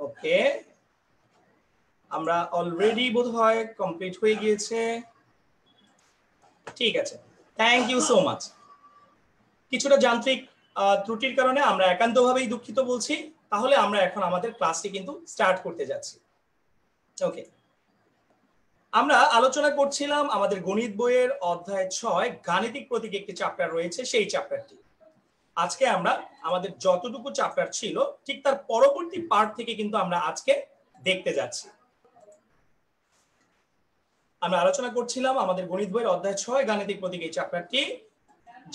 ওকে, আমরা অলরেডি বোধহয় কমপ্লিট হয়ে গিয়েছে। ঠিক আছে, থ্যাংক ইউ সো মাচ। কিছুটা যান্ত্রিক ত্রুটির কারণে আমরা একান্তভাবেই দুঃখিত বলছি। তাহলে আমরা এখন আমাদের ক্লাসটি কিন্তু স্টার্ট করতে যাচ্ছি। ওকে, আমরা আলোচনা করছিলাম আমাদের গণিত বইয়ের অধ্যায় 6 গাণিতিক প্রতীক একটি চ্যাপ্টার রয়েছে, সেই চ্যাপ্টারটি। আজকে আমরা আমাদের যতটুকু চ্যাপ্টার ছিল ঠিক তার পরবর্তী পার্ট থেকে কিন্তু আমরা আজকে দেখতে যাচ্ছি। আমরা আলোচনা করছিলাম আমাদের গণিত বইয়ের অধ্যায় 6 গাণিতিক প্রতীক এই চ্যাপ্টারটি,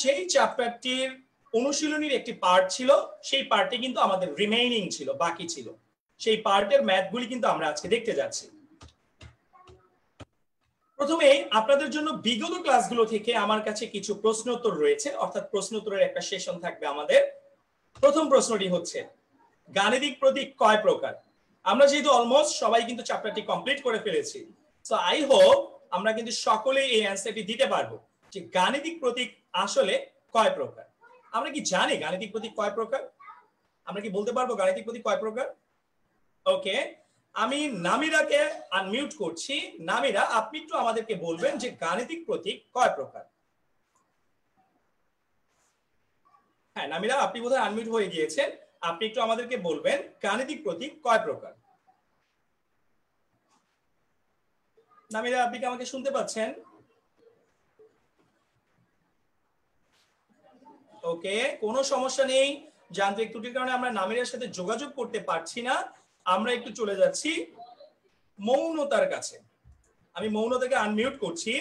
যেই চ্যাপ্টারটির অনুশীলনীর একটি পার্ট ছিল, সেই পার্টে কিন্তু আমাদের রিমেইনিং ছিল, বাকি ছিল। সেই পার্টের ম্যাথগুলি কিন্তু আমরা আজকে দেখতে যাচ্ছি। প্রথমে আপনাদের জন্য বিগত ক্লাসগুলো থেকে আমার কাছে কিছু প্রশ্ন উত্তর রয়েছে, অর্থাৎ প্রশ্ন উত্তরের একটা সেশন থাকবে আমাদের। প্রথম প্রশ্নটি হচ্ছে, গাণিতিক প্রতীক কয় প্রকার? আমরা যেহেতু অলমোস্ট সবাই কিন্তু চ্যাপ্টারটি কমপ্লিট করে ফেলেছি, সো আই হোপ আমরা কিন্তু সকলেই এই অ্যান্সারটি দিতে পারবো যে গাণিতিক প্রতীক আসলে কয় প্রকার। আমরা কি জানি গাণিতিক প্রতীক কয় প্রকার? আমরা কি বলতে পারবো গাণিতিক প্রতীক কয় প্রকার? ওকে, আমি নামিরাকে আনমিউট করছি। নামিরা, আপনি একটু আমাদেরকে বলবেন যে গাণিতিক প্রতীক কয় প্রকার? হ্যাঁ নামিরা, আপনি বোধহয় আনমিউট হয়ে গিয়েছেন। আপনি একটু আমাদেরকে বলবেন গাণিতিক প্রতীক কয় প্রকার? নামিরা, আপনি কি আমাকে শুনতে পাচ্ছেন? ওকে, কোনো সমস্যা নেই। যান্ত্রিক ত্রুটির কারণে আমরা নামিরার সাথে যোগাযোগ করতে পারছি না। আমরা একটু চলে যাচ্ছি মৌনতার কাছে। আমি মৌনতাকে আনমিউট করছি।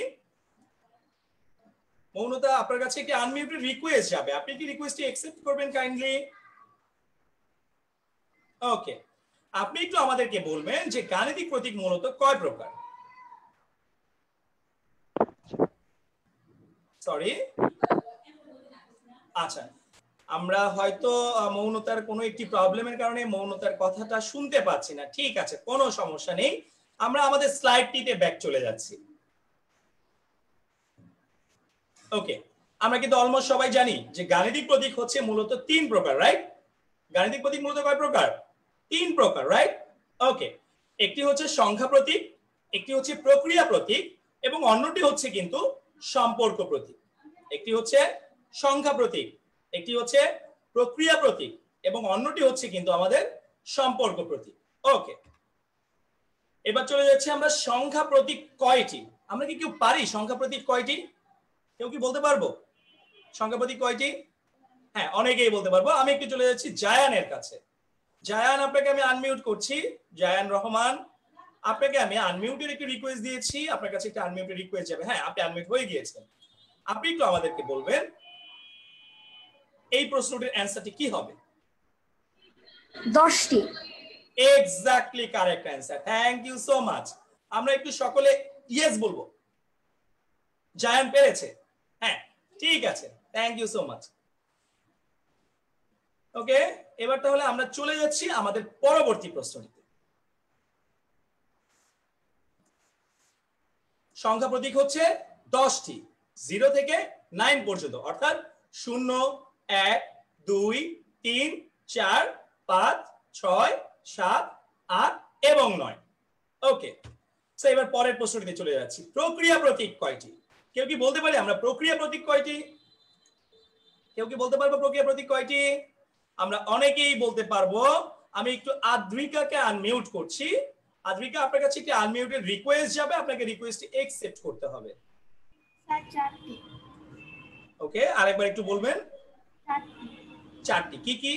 মৌনতা, আপনার কাছে একটি আনমিউটেড রিকোয়েস্ট যাবে, আপনি কি রিকোয়েস্টটি অ্যাকসেপ্ট করবেন কাইন্ডলি? ওকে, আপনি একটু আমাদেরকে বলবেন যে গাণিতিক প্রতীক মূলত কয় প্রকার? সরি, আচ্ছা, আমরা হয়তো মৌনতার কোনো একটি প্রবলেমের কারণে মৌনতার কথাটা শুনতে পাচ্ছি না। ঠিক আছে, কোনো সমস্যা নেই, আমরা আমাদের স্লাইডটিতে ব্যাক চলে যাচ্ছি। ওকে, আমরা কিন্তু অলমোস্ট সবাই জানি যে গাণিতিক প্রতীক হচ্ছে মূলত 3 প্রকার, রাইট? গাণিতিক প্রতীক মূলত কয় প্রকার? 3 প্রকার, রাইট? ওকে, একটি হচ্ছে সংখ্যা প্রতীক, একটি হচ্ছে প্রক্রিয়া প্রতীক, এবং অন্যটি হচ্ছে কিন্তু সম্পর্ক প্রতীক। একটি হচ্ছে সংখ্যা প্রতীক, একটি হচ্ছে প্রক্রিয়া প্রতীক, এবং অন্যটি হচ্ছে কিন্তু আমাদের সম্পর্ক প্রতীক। ওকে, এবার চলে যাচ্ছে আমরা সংখ্যা প্রতীক কয়টি। আমরা কি কেউ পারি সংখ্যা প্রতীক কয়টি? কেউ কি বলতে পারবো সংখ্যা প্রতীক কয়টি? হ্যাঁ, অনেকেই বলতে পারবো। আমি একটু চলে যাচ্ছি জায়ানের কাছে। জায়ান, আপনাকে আমি আনমিউট করছি। জায়ান রহমান, আপনাকে আমি আনমিউটের একটি রিকোয়েস্ট দিয়েছি, আপনার কাছে একটা আনমিউটের রিকোয়েস্ট যাবে। হ্যাঁ, আপনি আনমিউট হয়ে গিয়েছেন। আপনি একটু আমাদেরকে বলবেন এই প্রশ্নটির অ্যান্সারটি কি হবে? 10টি। Exactly correct answer, thank you so much. আমরা একটু সকলে ইয়েস বলবো। জায়ান পেরেছে? হ্যাঁ, ঠিক আছে, থ্যাংক ইউ সো মাচ। ওকে, এবার তাহলে আমরা চলে যাচ্ছি আমাদের পরবর্তী প্রশ্নটিতে। সংখ্যা প্রতীক হচ্ছে 10টি, 0 থেকে 9 পর্যন্ত, অর্থাৎ 0, 1, 2, 3, 4, 5, 6, 7, 8 এবং 9। ওকে, সো এবার পরের প্রশ্নটিতে চলে যাচ্ছি। প্রক্রিয়া প্রতীক কয়টি? কেউ কি বলতে পারে আমরা প্রক্রিয়া প্রতীক কয়টি? কেউ কি বলতে পারবো প্রক্রিয়া প্রতীক কয়টি? আমরা অনেকেই বলতে পারবো। আমি একটু আদ্রিকাকে আনমিউট করছি। আদ্রিকা, আপনার কাছে একটি আনমিউটেড রিকোয়েস্ট যাবে, আপনাকে রিকোয়েস্টটি অ্যাকসেপ্ট করতে হবে। স্যার 4টি। ওকে, আরেকবার একটু বলবেন। 4টি কি কি?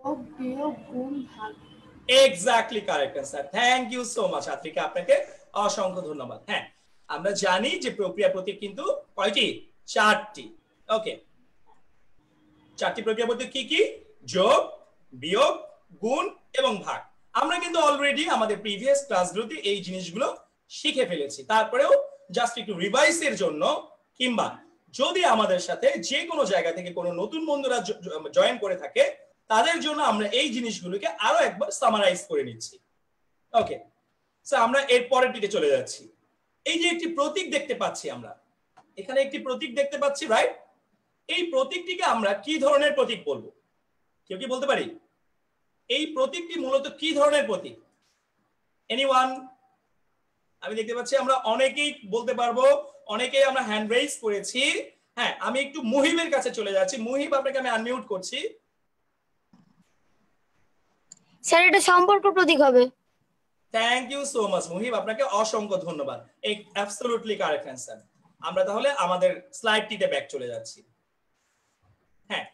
যোগ, বিয়োগ, গুণ, ভাগ। Exactly correct answer, thank you so much Adrika, আপনাকে অসংখ্য ধন্যবাদ। হ্যাঁ, আমরা জানি যে প্রক্রিয়া প্রতীক কিন্তু কয়টি? 4টি। ওকে, 4টি প্রক্রিয়া প্রতীক কি কি? যোগ, বিয়োগ, গুণ এবং ভাগ। আমরা কিন্তু অলরেডি আমাদের প্রিভিয়াস ক্লাসগুলোতে এই জিনিসগুলো শিখে ফেলেছি। তারপরেও জাস্ট একটু রিভাইসের জন্য, কিংবা যদি আমাদের সাথে যে কোনো জায়গা থেকে কোনো নতুন বন্ধুরা জয়েন করে থাকে, তাদের জন্য আমরা এই জিনিসগুলোকে আরো একবার সামারাইজ করে নিচ্ছি। ওকে, সো আমরা এর পরের দিকে চলে যাচ্ছি। এই যে একটি প্রতীক দেখতে পাচ্ছি, আমরা এখানে একটি প্রতীক দেখতে পাচ্ছি, রাইট? এই প্রতীকটিকে আমরা কি ধরনের প্রতীক বলবো? কেউ কি বলতে পারি? এই প্রতীকটি মূলত কি ধরনের প্রতীক? এনিওয়ান? আমি দেখতে পাচ্ছি আমরা অনেকেই বলতে পারবো, অনেকেই আমরা হ্যান্ড রেইজ করেছি। হ্যাঁ, আমি একটু মুহিবের কাছে চলে যাচ্ছি। মুহিব, আপনাকে আমি আনমিউট করছি। স্যার এটা সম্পর্ক প্রতীক হবে। Thank you so much Muhib, আপনাকে অসংখ্য ধন্যবাদ। Absolutely correct answer. আমরা তাহলে আমাদের স্লাইডটিতে ব্যাক চলে যাচ্ছি। হ্যাঁ,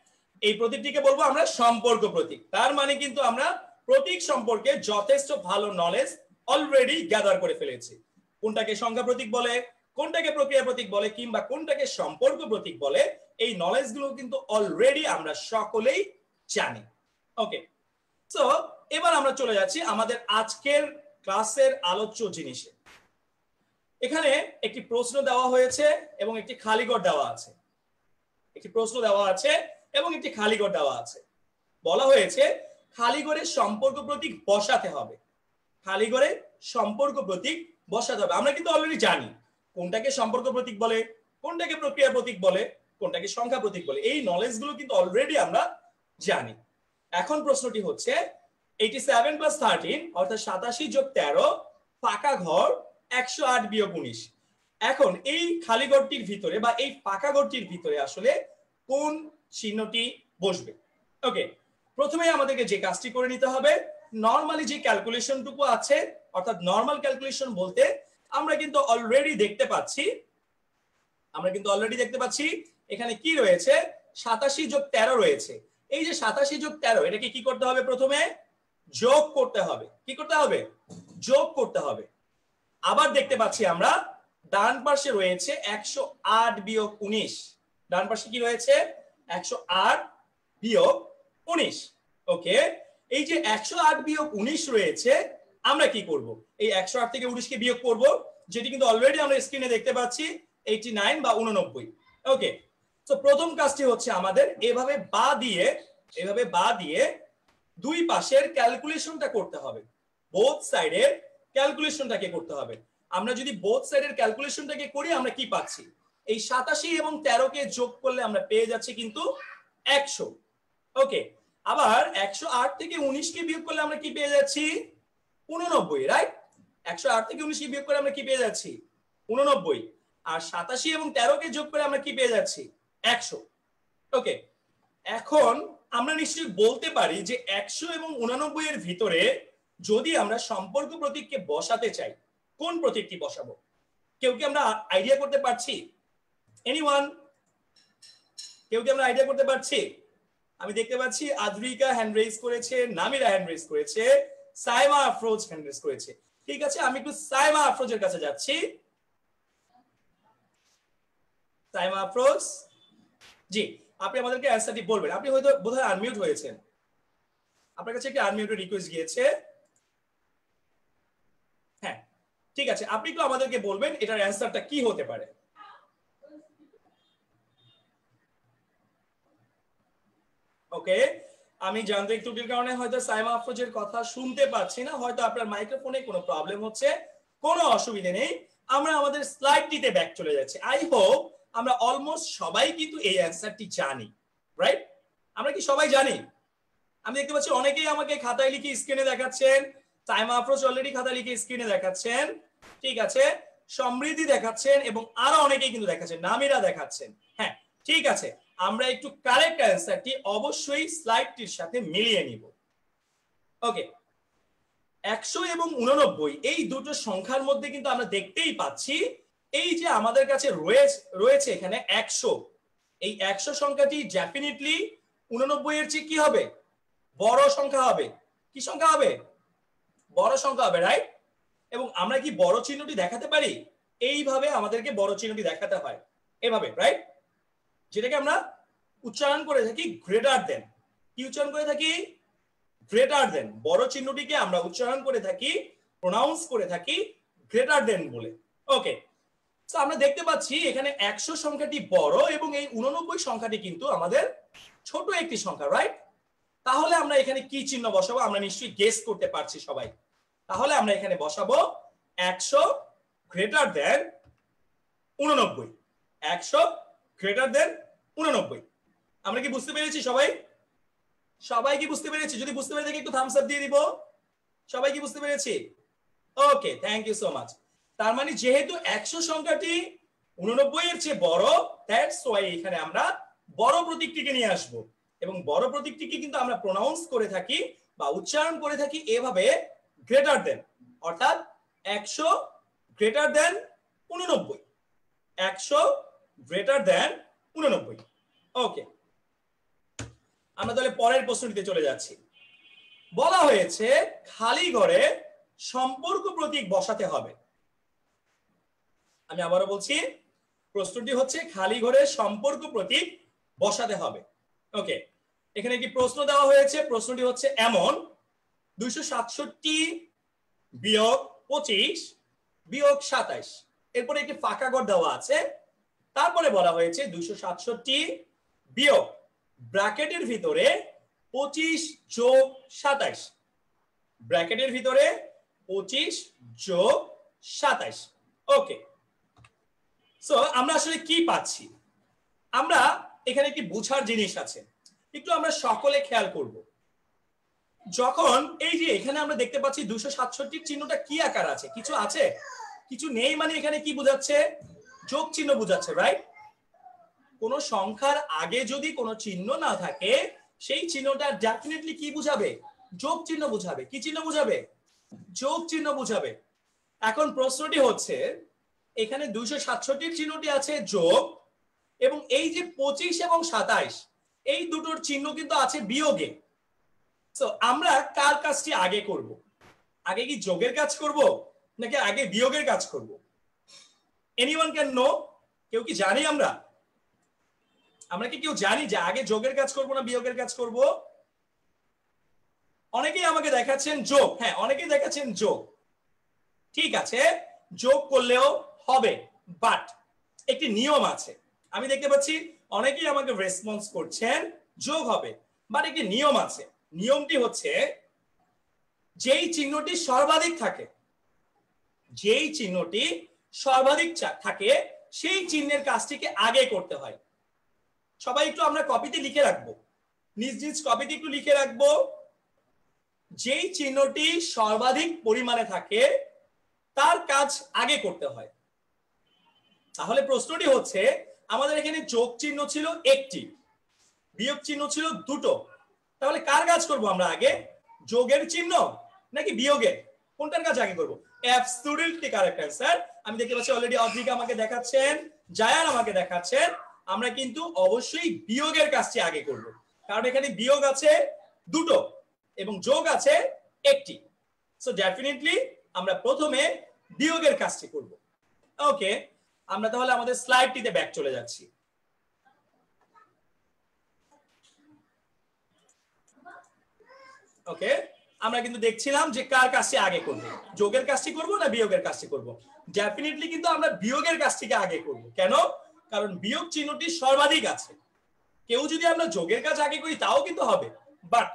এই প্রতীকটিকে বলবো আমরা সম্পর্ক প্রতীক। তার মানে কিন্তু আমরা প্রতীক সম্পর্কে যথেষ্ট ভালো নলেজ অলরেডি গ্যাদার করে ফেলেছি। কোনটাকে সংখ্যা প্রতীক বলে, কোনটাকে প্রক্রিয়া প্রতীক বলে, কিংবা কোনটাকে সম্পর্ক প্রতীক বলে, এই নলেজগুলো কিন্তু অলরেডি আমরা সকলেই জানি। ওকে, সো এবার আমরা চলে যাচ্ছি আমাদের আজকের ক্লাসের আলোচ্য জিনিসে। এখানে একটি প্রশ্ন দেওয়া হয়েছে এবং একটি খালিঘর দেওয়া আছে। একটি প্রশ্ন দেওয়া আছে এবং একটি খালিঘর দেওয়া আছে। বলা হয়েছে খালিঘরে সম্পর্ক প্রতীক বসাতে হবে। খালিঘরে সম্পর্ক প্রতীক বসাতে হবে। আমরা কিন্তু অলরেডি জানি কোনটাকে সম্পর্ক প্রতীক বলে, কোনটাকে প্রক্রিয়া প্রতীক বলে, কোনটাকে সংখ্যা প্রতীক বলে। এই নলেজগুলো কিন্তু অলরেডি আমরা জানি। এখন প্রশ্নটি হচ্ছে 87 + 13 অর্থাৎ 87 + 13 ফাঁকা ঘর 108 - 19। এখন এই খালি ঘরটির ভিতরে বা এই ফাঁকা ঘরটির ভিতরে আসলে কোন চিহ্নটি বসবে? ওকে, প্রথমে আমাদেরকে যে কাজটি করে নিতে হবে, নরমালি যে ক্যালকুলেশনটুকু আছে, অর্থাৎ নরমাল ক্যালকুলেশন বলতে আমরা কিন্তু অলরেডি দেখতে পাচ্ছি এখানে কি রয়েছে, 87 + 13 রয়েছে। এই যে 87 + 13, এটাকে কি করতে হবে? প্রথমে যোগ করতে হবে। কি করতে হবে? যোগ করতে হবে। আবার দেখতে পাচ্ছি আমরা ডান পাশে রয়েছে 108 - 19। ডান পাশে কি রয়েছে? 108 - 19। ওকে, এই যে 108 - 19 রয়েছে, আমরা কি করব? এই 108 থেকে 19 কে বিয়োগ করব, যেটি কিন্তু অলরেডি আমরা স্ক্রিনে দেখতে পাচ্ছি 89 বা 89। ওকে, তো প্রথম কাজটি হচ্ছে আমাদের এভাবে বা দিয়ে দুই পাশের ক্যালকুলেশনটা করতে হবে। বোথ সাইডের ক্যালকুলেশনটাকে করতে হবে। আমরা যদি বোথ সাইডের ক্যালকুলেশনটাকে করি, আমরা কি পাচ্ছি? এই 87 এবং 13 কে যোগ করলে আমরা পেয়ে যাচ্ছি কিন্তু 100। ওকে, আবার 108 থেকে 19 কে বিয়োগ করলে আমরা কি পেয়ে যাচ্ছি? 89, রাইট? 108 থেকে 19 কে বিয়োগ করে আমরা কি পেয়ে যাচ্ছি? 89। আর 87 এবং 13 কে যোগ করে আমরা কি পেয়ে যাচ্ছি? 100। ওকে, এখন আমরা নিশ্চয়ই বলতে পারি যে 100 এবং 89 এর ভিতরে যদি আমরা সম্পর্ক প্রতীককে বসাতে চাই, কোন প্রতীকটি বসাবো? কেউ কি আমরা আইডিয়া করতে পারছি? এনিওয়ান? কেউ কি আমরা আইডিয়া করতে পারছি? আমি দেখতে পাচ্ছি আদ্রিকা হ্যান্ড রেজ করেছে, নামিরা হ্যান্ড রেজ করেছে, সাইমা আফরোজ হ্যান্ড রেজ করেছে। ঠিক আছে, আমি একটু সাইমা আফরোজের কাছে যাচ্ছি। সাইমা আফরোজ, জি, আপনি আমাদেরকে অ্যান্সারটি বলবেন। আপনি হয়তো বোধহয় আনমিউট হয়েছেন, আপনার কাছে একটি আনমিউটের রিকোয়েস্ট গিয়েছে। হ্যাঁ, ঠিক আছে, আপনি একটু আমাদেরকে বলবেন এটার অ্যান্সারটা কি হতে পারে। ওকে, আমি যান্ত্রিক ত্রুটির কারণে হয়তো সাইমা আফরোজের কথা শুনতে পাচ্ছি না, হয়তো আপনার মাইক্রোফোনে কোনো প্রবলেম হচ্ছে। কোনো অসুবিধা নেই, আমরা আমাদের স্লাইডটিতে ব্যাক চলে যাচ্ছি। আই হোপ আমরা অলমোস্ট সবাই কিন্তু এই অ্যান্সারটি জানি, রাইট? আমরা কি সবাই জানি? আমি দেখতে পাচ্ছি অনেকেই আমাকে খাতায় লিখে স্ক্রিনে দেখাচ্ছেন। সাইমা আফরোজ অলরেডি খাতায় লিখে স্ক্রিনে দেখাচ্ছেন, ঠিক আছে। সমৃদ্ধি দেখাচ্ছেন এবং আরো অনেকেই কিন্তু দেখাচ্ছেন, নামিরা দেখাচ্ছেন। হ্যাঁ, ঠিক আছে, আমরা একটু কারেক্ট অ্যান্সারটি অবশ্যই স্লাইডটির সাথে মিলিয়ে নিব। ওকে, 100 এবং 89 এই দুটো সংখ্যার মধ্যে কিন্তু আমরা দেখতেই পাচ্ছি এই যে আমাদের কাছে রয়েছে এখানে 100। এই 100 সংখ্যাটি ডেফিনেটলি 89 এর চেয়ে কি হবে? বড় সংখ্যা হবে। কি সংখ্যা হবে? বড় সংখ্যা হবে, রাইট? এবং আমরা কি বড় চিহ্নটি দেখাতে পারি? এইভাবে আমাদেরকে বড় চিহ্নটি দেখাতে হয়, এভাবে, রাইট? যেটাকে আমরা উচ্চারণ করে থাকি গ্রেটার দেন। কি উচ্চারণ করে থাকি? Greater than. বড় চিহ্নটিকে আমরা উচ্চারণ করে থাকি, প্রোনাউন্স করে থাকি গ্রেটার দেন বলে। ওকে, তো আমরা দেখতে পাচ্ছি এখানে 100 সংখ্যাটি বড় এবং এই 89 সংখ্যাটি কিন্তু আমাদের ছোট একটি সংখ্যা, রাইট? তাহলে আমরা এখানে কি চিহ্ন বসাবো? আমরা নিশ্চয়ই গেস করতে পারছি সবাই। তাহলে আমরা এখানে বসাবো 100 গ্রেটার দেন 89। 100 greater than 89। আমরা কি বুঝতে পেরেছি সবাই? সবাই কি বুঝতে পেরেছি? যদি বুঝতে পেরে থাকি একটু থামস আপ দিয়ে দিব। সবাই কি বুঝতে পেরেছি? ওকে, থ্যাংক ইউ সো মাচ। তার মানে যেহেতু 100 সংখ্যাটি 89 এর চেয়ে বড়, দ্যাটস ওয়াই এখানে আমরা বড় প্রতীকটিকে নিয়ে আসব। এবং বড় প্রতীকটিকে কিন্তু আমরা প্রোনাউন্স করে থাকি বা উচ্চারণ করে থাকি এভাবে, গ্রেটার দেন, অর্থাৎ 100 গ্রেটার দেন 89, 100 গ্রেটার দেন 89। ওকে, আমরা তাহলে পরের প্রশ্নটিতে চলে যাচ্ছি। বলা হয়েছে খালি ঘরে সম্পর্ক প্রতীক বসাতে হবে। আমি আবারও বলছি, প্রশ্নটি হচ্ছে খালি ঘরে সম্পর্ক প্রতীক বসাতে হবে। ওকে, এখানে একটি প্রশ্ন দেওয়া হয়েছে। প্রশ্নটি হচ্ছে এমন: 267 বিয়োগ 25 বিয়োগ 27, এরপরে একটি ফাঁকা ঘর দেওয়া আছে। তারপরে বলা হয়েছে 267 বিয়োগ ব্র্যাকেটের ভিতরে 25 যোগ 27, ব্র্যাকেটের ভিতরে 25 যোগ 27। ওকে, সো আমরা আসলে কি পাচ্ছি? আমরা এখানে একটি বুঝার জিনিস আছে, একটু আমরা সকলে খেয়াল করব। যখন এই যে এখানে আমরা দেখতে পাচ্ছি 267 চিহ্নটা কি আকার আছে? কিছু আছে, কিছু নেই, মানে এখানে কি বোঝাচ্ছে? যোগ চিহ্ন বোঝাচ্ছে, রাইট? কোন সংখ্যার আগে যদি কোনো চিহ্ন না থাকে, সেই চিহ্নটা ডেফিনেটলি কি বুঝাবে? যোগ চিহ্ন বুঝাবে। কি চিহ্ন বুঝাবে? যোগ চিহ্ন বুঝাবে। এখন প্রশ্নটি হচ্ছে, এখানে 267 চিহ্নটি আছে যোগ, এবং এই যে 25 এবং 27, এই দুটোর চিহ্ন কিন্তু আছে বিয়োগে। সো আমরা কার কাজটি আগে করব? আগে কি যোগের কাজ করব নাকি আগে বিয়োগের কাজ করব? Anyone can know? কেউ কি জানি? আমরা কি কেউ জানি যে আগে যোগের কাজ করব না বিয়োগের কাজ করব? অনেকেই আমাকে দেখাচ্ছেন যোগ। হ্যাঁ, অনেকেই দেখাচ্ছেন যোগ। ঠিক আছে, যোগ করলেও হবে, বাট একটি নিয়ম আছে। আমি দেখতে পাচ্ছি অনেকেই আমাকে রেসপন্স করছেন যোগ হবে, বাট একটি নিয়ম আছে। নিয়মটি হচ্ছে, যেই চিহ্নটি সর্বাধিক থাকে, যেই চিহ্নটি সর্বাধিক থাকে, সেই চিহ্নের কাজটিকে আগে করতে হয়। সবাই একটু আমরা কপিতে লিখে রাখবো, নিজ নিজ কপিতে একটু লিখে রাখবো, যেই চিহ্নটি সর্বাধিক পরিমাণে থাকে তার কাজ আগে করতে হয়। তাহলে প্রশ্নটি হচ্ছে, আমাদের এখানে যোগ চিহ্ন ছিল একটি, বিয়োগ চিহ্ন ছিল দুটো, তাহলে কার কাজ করব আমরা আগে? যোগের চিহ্ন নাকি বিয়োগের? কোনটার কাজ আগে করব? Absolutely correct answer. আমি দেখতে পাচ্ছি অলরেডি অদ্রিকা আমাকে দেখাচ্ছেন, জায়ান আমাকে দেখাচ্ছেন। আমরা কিন্তু অবশ্যই বিয়োগের কাজটি আগে করব, কারণ এখানে বিয়োগ আছে দুটো এবং যোগ আছে একটি। সো ডেফিনেটলি আমরা প্রথমে বিয়োগের কাজটি করব। ওকে, আমরা তাহলে আমাদের স্লাইডটিতে ব্যাক চলে যাচ্ছি। ওকে, আমরা কিন্তু দেখছিলাম যে কার কাজটি আগে করব, যোগের কাজটি করব না বিয়োগের কাজটি করব। ডেফিনেটলি কিন্তু আমরা বিয়োগের কাজটিকে আগে করব। কেন? কারণ বিয়োগ চিহ্নটি সর্বাধিক আছে। কেউ যদি আমরা যোগের কাজ আগে করি তাও কিন্তু হবে, but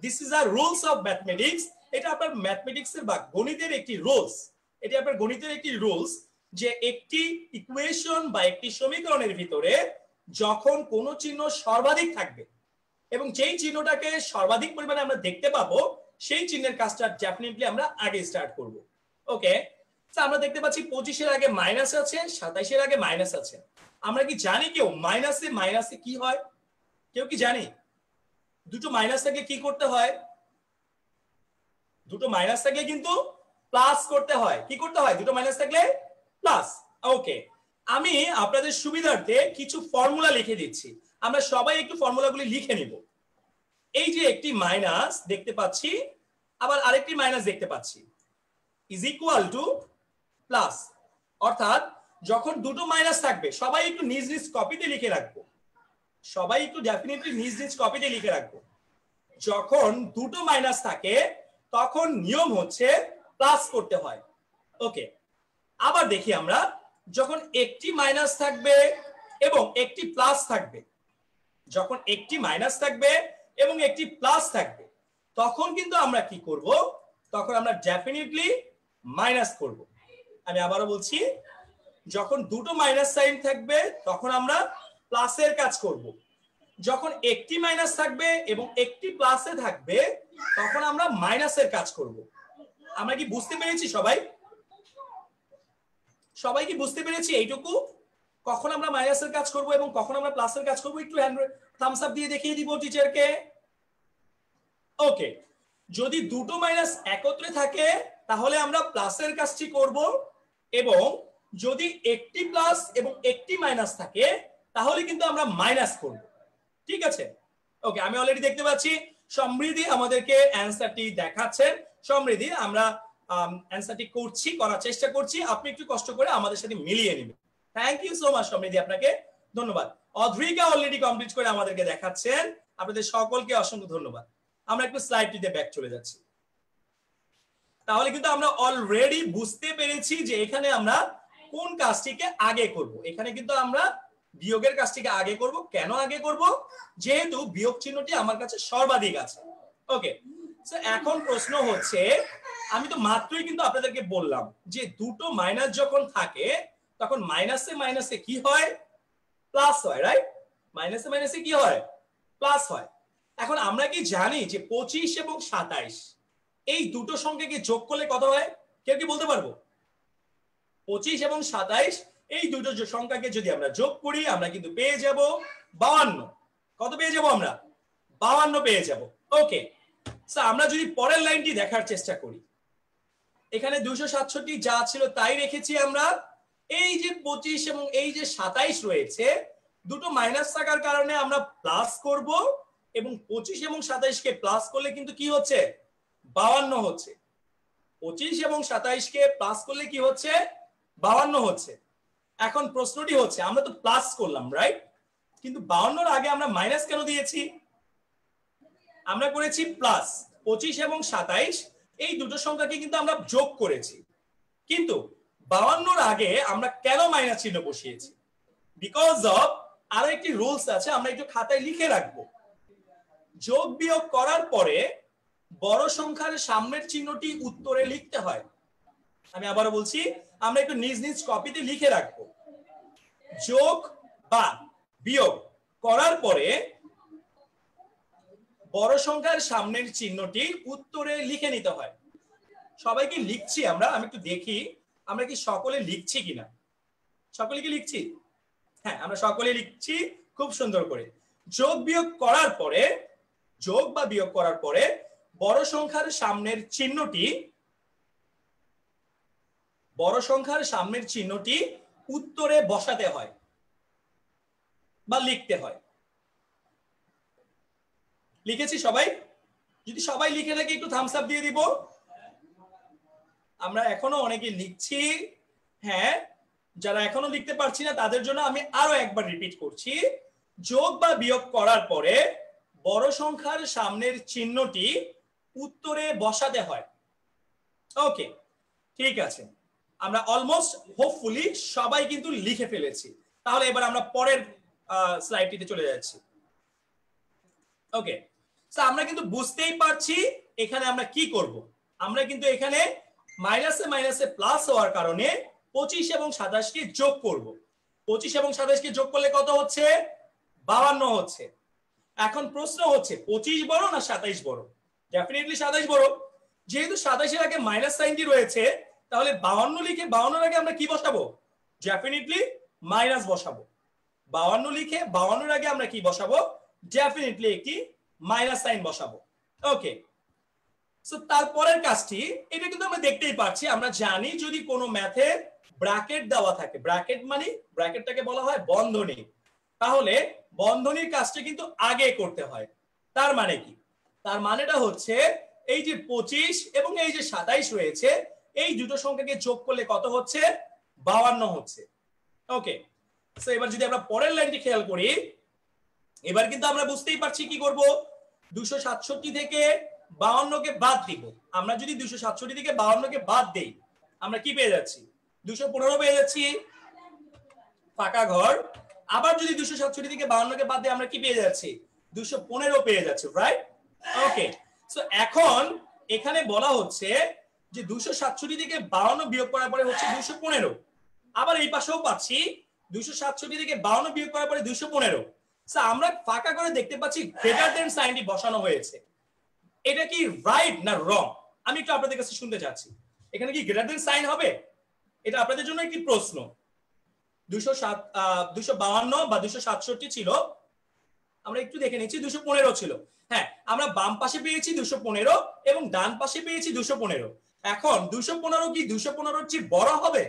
this is a rules of mathematics. এটা আপনার ম্যাথমেটিক্সের বা গণিতের একটি রুলস। এটা আপনার গণিতের একটি রুলস যে একটি ইকুয়েশন বা একটি সমীকরণের ভিতরে যখন কোনো চিহ্ন সর্বাধিক থাকবে এবং যেই চিহ্নটাকে সর্বাধিক পরিমাণে আমরা দেখতে পাবো, সেই চিহ্নের কাজটা ডেফিনেটলি আমরা আগে স্টার্ট করব। ওকে, আমরা দেখতে পাচ্ছি 25-এর আগে মাইনাস আছে, 27-এর আগে মাইনাস আছে। আমরা কি জানি কেউ মাইনাসে মাইনাসে কি হয়? কেউ কি জানি দুটো মাইনাস থাকলে কি করতে হয়? দুটো মাইনাস থাকলে কিন্তু প্লাস করতে হয়। কি করতে হয়? দুটো মাইনাস থাকলে প্লাস। ওকে, আমি আপনাদের সুবিধার্থে কিছু ফর্মুলা লিখে দিচ্ছি, আমরা সবাই একটু ফর্মুলাগুলি লিখে নিব। এই যে একটি মাইনাস দেখতে পাচ্ছি, আবার আরেকটি মাইনাস দেখতে পাচ্ছি, ইজ ইকুয়াল টু প্লাস। অর্থাৎ যখন দুটো মাইনাস থাকবে, সবাই একটু নিজ নিজ কপিতে লিখে রাখবো, সবাই একটু ডেফিনেটলি নিজ নিজ কপিতে লিখে রাখবো। যখন দুটো মাইনাস থাকে তখন নিয়ম হচ্ছে প্লাস করতে হয়। ওকে, আবার দেখি আমরা, যখন একটি মাইনাস থাকবে এবং একটি প্লাস থাকবে, যখন একটি মাইনাস থাকবে এবং একটি প্লাস থাকবে, তখন কিন্তু আমরা কি করব? তখন আমরা ডেফিনেটলি মাইনাস করব। আমি আবারও বলছি, যখন দুটো মাইনাস সাইন থাকবে তখন আমরা প্লাসের কাজ করব, যখন একটি মাইনাস থাকবে এবং একটি প্লাসে থাকবে তখন আমরা মাইনাসের কাজ করব। আমরা কি বুঝতে পেরেছি সবাই? সবাই কি বুঝতে পেরেছি এইটুকু? কখন আমরা মাইনাসের কাজ করব এবং কখন আমরা প্লাসের কাজ করব একটু থামস আপ দিয়ে দেখিয়ে দিব টিচারকে। ওকে, যদি দুটো মাইনাস একত্রে থাকে তাহলে আমরা প্লাসের কাজটি করব, এবং যদি একটি প্লাস এবং একটি মাইনাস থাকে তাহলে কিন্তু আমরা মাইনাস করব। ঠিক আছে? ওকে, আমি অলরেডি দেখতে পাচ্ছি সমৃদ্ধি আমাদেরকে অ্যানসারটি দেখাচ্ছেন। সমৃদ্ধি, আমরা অ্যানসারটি করার চেষ্টা করছি, আপনি একটু কষ্ট করে আমাদের সাথে মিলিয়ে নেবেন। থ্যাংক ইউ সো মাচ সমৃদ্ধি, আপনাকে ধন্যবাদ। অদ্রিকা অলরেডি কমপ্লিট করে আমাদেরকে দেখাচ্ছেন, আপনাদের সকলকে অসংখ্য ধন্যবাদ। আমরা একটু স্লাইডটিতে ব্যাক চলে যাচ্ছি। তাহলে কিন্তু আমরা অলরেডি বুঝতে পেরেছি যে এখানে আমরা কোন কাজটিকে আগে করব। এখানে কিন্তু আমরা বিয়োগের কাজটিকে আগে করব। কেন আগে করব? যেহেতু বিয়োগ চিহ্নটি আমার কাছে সর্বাধিক আছে। ওকে, সো এখন প্রশ্ন হচ্ছে, আমি তো মাত্রই কিন্তু আপনাদেরকে বললাম যে দুটো মাইনাস যখন থাকে তখন মাইনাসে মাইনাসে কি হয়? প্লাস হয়, রাইট? মাইনাসে মাইনাসে কি হয়? প্লাস হয়। এখন আমরা কি জানি যে 25 এবং 27 এই দুটো সংখ্যাকে যোগ করলে কত হয়? কেউ কি বলতে পারবো? 25 এবং 27 এই দুটো সংখ্যাকে যদি আমরা যোগ করি আমরা কিন্তু পেয়ে যাব 52। কত পেয়ে যাব আমরা? 52 পেয়ে যাব। ওকে, সো আমরা যদি পরের লাইনটি দেখার চেষ্টা করি, এখানে 267 যা ছিল তাই রেখেছি আমরা। এই যে 25 এবং এই যে 27 রয়েছে, দুটো মাইনাস থাকার কারণে আমরা প্লাস করব, এবং 25 এবং 27 কে প্লাস করলে কিন্তু কি হচ্ছে? 52 হচ্ছে। 25 এবং 27 কে প্লাস করলে কি হচ্ছে? 52 হচ্ছে। এখন প্রশ্নটি হচ্ছে, আমরা তো প্লাস করলাম, রাইট? কিন্তু 52 আগে আমরা মাইনাস কেন দিয়েছি? আমরা করেছি প্লাস। 25 এবং 27 এই দুটো সংখ্যাকে কিন্তু আমরা যোগ করেছি, কিন্তু 52 আগে আমরা কেন মাইনাস চিহ্ন বসিয়েছি? বিকজ অফ আরো একটি রুলস আছে, আমরা একটু খাতায় লিখে রাখবো। যোগ বিয়োগ করার পরে বড় সংখ্যার সামনের চিহ্নটি উত্তরে লিখতে হয়। আমি আবারও বলছি, আমরা একটু নিজ নিজ কপিতে লিখে রাখবো। যোগ বা বিয়োগ করার পরে বড় সংখ্যার সামনের চিহ্নটি উত্তরে লিখে নিতে হয়। সবাইকে লিখছি আমরা, আমি একটু দেখি আমরা কি সকলে লিখছি কিনা। সকলে কি লিখছি? হ্যাঁ, আমরা সকলে লিখছি খুব সুন্দর করে। যোগ বিয়োগ করার পরে, যোগ বা বিয়োগ করার পরে বড় সংখ্যার সামনের চিহ্নটি, বড় সংখ্যার সামনের চিহ্নটি উত্তরে বসাতে হয় বা লিখতে হয়। লিখেছি সবাই? যদি সবাই লিখে থাকে একটু থামস আপ দিয়ে দিব। আমরা এখনো অনেকে লিখছি। হ্যাঁ, যারা এখনো লিখতে পারছি না তাদের জন্য আমি আরো একবার রিপিট করছি। যোগ বা বিয়োগ করার পরে বড় সংখ্যার সামনের চিহ্নটি উত্তরে বসাতে হয়। ওকে, ঠিক আছে, আমরা অলমোস্ট হোপফুলি সবাই কিন্তু লিখে ফেলেছি। তাহলে এবার আমরা পরের স্লাইডটিতে চলে যাচ্ছি। ওকে, সো আমরা কিন্তু বুঝতেই পারছি এখানে আমরা কি করব। আমরা কিন্তু এখানে মাইনাসে মাইনাসে প্লাস হওয়ার কারণে 25 এবং 27 কে যোগ করব। 25 এবং 27 কে যোগ করলে কত হচ্ছে? 52 হচ্ছে। এখন প্রশ্ন হচ্ছে 25 বড় না 27 বড়? ডেফিনেটলি 27 বড়। যেহেতু 27 এর আগে মাইনাস সাইনটি রয়েছে, তাহলে 52 লিখে 52 এর আগে আমরা কি বসাবো? ডেফিনেটলি মাইনাস বসাবো। 52 লিখে 52 এর আগে আমরা কি বসাবো? ডেফিনেটলি একটি মাইনাস সাইন বসাবো। ওকে, সো তারপরের কাজটি, এটা কিন্তু আমরা দেখতেই পাচ্ছি। আমরা জানি যদি কোনো ম্যাথে ব্র্যাকেট দেওয়া থাকে, ব্র্যাকেট মানে ব্র্যাকেটটাকে বলা হয় বন্ধনী, তাহলে বন্ধনীর কাজটা কিন্তু আগে করতে হয়। তার মানে কি? তার মানেটা হচ্ছে এই যে 25 এবং এই যে 27 রয়েছে, এই দুটো সংখ্যাকে যোগ করলে কত হচ্ছে? 52 হচ্ছে। ওকে, সো এবার যদি আমরা পরের লাইনটি খেয়াল করি, এবার কিন্তু আমরা বুঝতেই পারছি কি করব। 267 থেকে 52 কে বাদ দিব। আমরা যদি 267 থেকে 52 কে বাদ দেই আমরা কি পেয়ে যাচ্ছি? 215 পেয়ে যাচ্ছি, ফাঁকা ঘর। আবার যদি 267 থেকে 52 কে বাদ দিই আমরা কি পেয়ে যাচ্ছি? 215 পেয়ে যাচ্ছি, রাইট? ওকে, সো এখন এখানে বলা হচ্ছে যে 267 থেকে 52 বিয়োগ করার পরে হচ্ছে 215। আবার এই পাশেও পাচ্ছি 267 থেকে 52 বিয়োগ করার পরে 215। আমরা ফাঁকা করে দেখতে পাচ্ছি গ্রেটার দেন সাইনটি বসানো হয়েছে, এটা কি রাইট না রং? আমি একটু আপনাদের কাছে শুনতে চাচ্ছি, এখানে কি গ্রেটার দেন সাইন হবে? এটা আপনাদের জন্য একটি প্রশ্ন। 252 বা 267 ছিল, আমরা একটু দেখে নিচ্ছি 215 ছিল। হ্যাঁ, আমরা বাম পাশে পেয়েছি 215 এবং ডান পাশে পেয়েছি 215। এখন 215 কি 215 চেয়ে বড় হবে?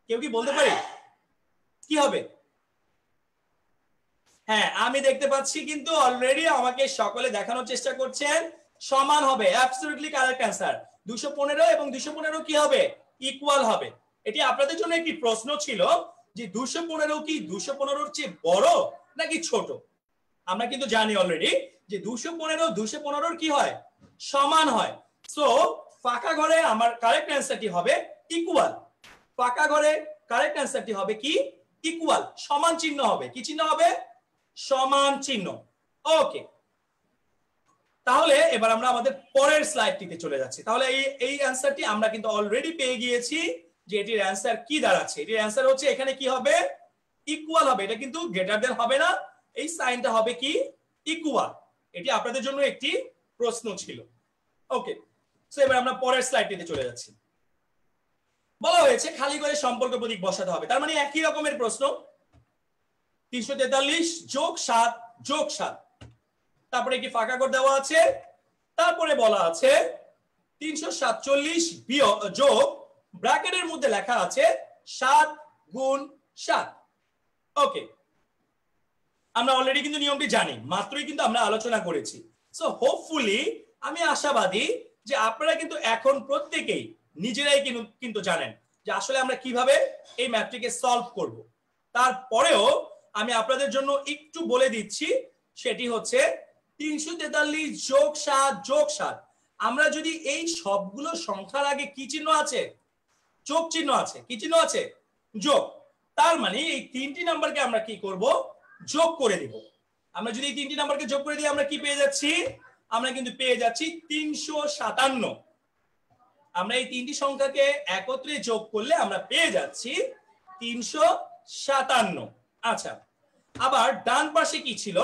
কেউ কি বলতে পারে কি হবে? হ্যাঁ, আমি দেখতে পাচ্ছি কিন্তু অলরেডি আমাকে সকলে দেখানোর চেষ্টা করছেন সমান হবে। Absolutely correct answer. 215 এবং 215 কি হবে? ইকুয়াল হবে। এটি আপনাদের জন্য একটি প্রশ্ন ছিল যে 215 কি 215 চেয়ে বড় নাকি ছোট? আমরা কিন্তু জানি অলরেডি যে 215 কি হয়? সমান হয়। সো ফাঁকা ঘরে আমার কারেক্ট অ্যান্সারটি হবে ইকুয়াল। ফাঁকা ঘরে কারেক্ট অ্যান্সারটি হবে কি? ইকুয়াল। সমান চিহ্ন হবে। কি চিহ্ন হবে? সমান চিহ্ন। ওকে, তাহলে এবার আমরা আমাদের পরের স্লাইডটিতে চলে যাচ্ছি। তাহলে এই অ্যান্সারটি আমরা কিন্তু অলরেডি পেয়ে গিয়েছি যে এটির অ্যান্সার কি দাঁড়াচ্ছে। এটির অ্যান্সার হচ্ছে এখানে কি হবে? ইকুয়াল হবে। এটা কিন্তু গ্রেটার দেন হবে না, এই সাইনটা হবে কি? ইকুয়াল। এটি আপনাদের জন্য একটি প্রশ্ন ছিল। ওকে, সো এবার আমরা পরের স্লাইডটিতে চলে যাচ্ছি। বলা হয়েছে খালি করে সম্পর্ক প্রতীক বসাতে হবে, তার মানে একই রকমের প্রশ্ন। 343 যোগ 7 যোগ 7, তারপরে একটি ফাঁকা ঘর দেওয়া আছে, তারপরে বলা আছে 347 বিয়োগ যোগ ব্র্যাকেটের মধ্যে লেখা আছে 7 গুণ 7। ওকে, আমরা অলরেডি কিন্তু নিয়মটি জানি, মাত্রই কিন্তু আমরা আলোচনা করেছি। সো হোপফুলি আমি আশাবাদী যে আপনারা কিন্তু এখন প্রত্যেকেই নিজেরাই কিন্তু জানেন যে আসলে আমরা কিভাবে এই ম্যাথটিকে সলভ করব। তারপরেও আমি আপনাদের জন্য একটু বলে দিচ্ছি, সেটি হচ্ছে 343 যোগ 7 যোগ 7। আমরা যদি এই সবগুলো সংখ্যার আগে কি চিহ্ন আছে? যোগ চিহ্ন আছে। কি চিহ্ন আছে? যোগ। তার মানে এই তিনটি নাম্বারকে আমরা কি করব? যোগ করে দিব। আমরা যদি এই তিনটি নাম্বারকে যোগ করে দিই আমরা কি পেয়ে যাচ্ছি? আমরা কিন্তু পেয়ে যাচ্ছি 357। আমরা এই তিনটি সংখ্যাকে একত্রে যোগ করলে আমরা পেয়ে যাচ্ছি 357। আচ্ছা, আবার ডান পাশে কি ছিল?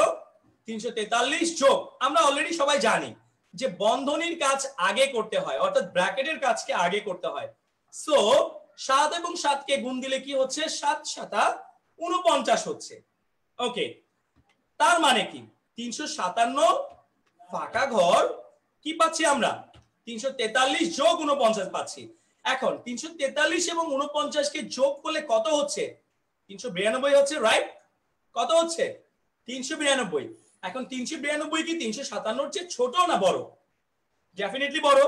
343 যোগ, আমরা অলরেডি সবাই জানি যে বন্ধনীর কাজ আগে করতে হয়, অর্থাৎ ব্র্যাকেটের কাজকে আগে করতে হয়। সো 7 এবং 7 কে গুণ দিলে কি হচ্ছে? 7 7 49 হচ্ছে। ওকে, তার মানে কি 357 ফাঁকা ঘর কি পাচ্ছি আমরা? 343 যোগ 49 পাচ্ছি। এখন 343 এবং 49 কে যোগ করলে কত হচ্ছে? 392 হচ্ছে, রাইট? কত হচ্ছে? 392। এখন 392 কি 357 চেয়ে ছোট না বড়? ডেফিনেটলি বড়।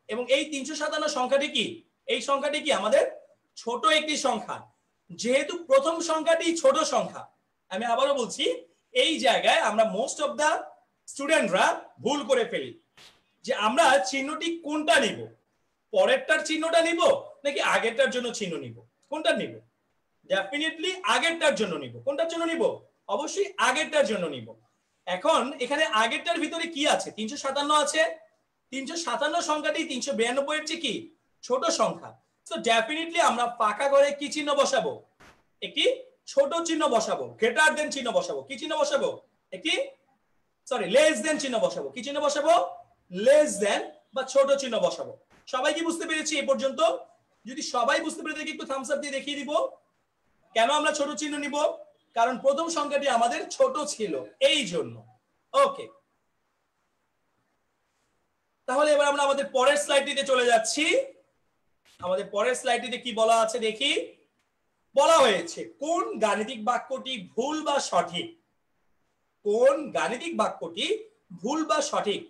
এবং এই 357 সংখ্যাটি কি? এই সংখ্যাটি কি আমাদের ছোট একটি সংখ্যা। যেহেতু প্রথম সংখ্যাটি ছোট সংখ্যা, আমি আবারও বলছি, এই জায়গায় আমরা মোস্ট অফ দা স্টুডেন্টরা ভুল করে ফেলি যে আমরা চিহ্নটি কোনটা নিব, পরেরটার চিহ্নটা নিব নাকি আগেরটার জন্য চিহ্ন নিব? কোনটা নিব? ডেফিনেটলি আগেরটার জন্য নিব। কোনটার জন্য নিব? অবশ্যই আগেরটার জন্য নিব। এখন এখানে আগেরটার ভিতরে কি আছে? 357 আছে। 357 সংখ্যাটি 392 এর চেয়ে কি ছোট সংখ্যা। সো ডেফিনেটলি আমরা ফাঁকা ঘরে কি চিহ্ন বসাবো? একটি ছোট চিহ্ন বসাবো, গ্রেটার দেন চিহ্ন বসাবো। কি চিহ্ন বসাবো? একটি লেস দেন চিহ্ন বসাবো। কি চিহ্ন বসাবো? লেস দেন বা ছোট চিহ্ন বসাবো। সবাই কি বুঝতে পেরেছি এই পর্যন্ত? যদি সবাই বুঝতে পেরে থাকি একটু থামস আপ দিয়ে দেখিয়ে দিব। কেন আমরা ছোট চিহ্ন নিব? কারণ প্রথম সংখ্যাটি আমাদের ছোট ছিল, এই জন্য। ওকে, তাহলে এবার আমরা আমাদের পরের স্লাইডটিতে চলে যাচ্ছি। আমাদের পরের স্লাইডটিতে কি বলা আছে দেখি। বলা হয়েছে কোন গাণিতিক বাক্যটি ভুল বা সঠিক? কোন গাণিতিক বাক্যটি ভুল বা সঠিক?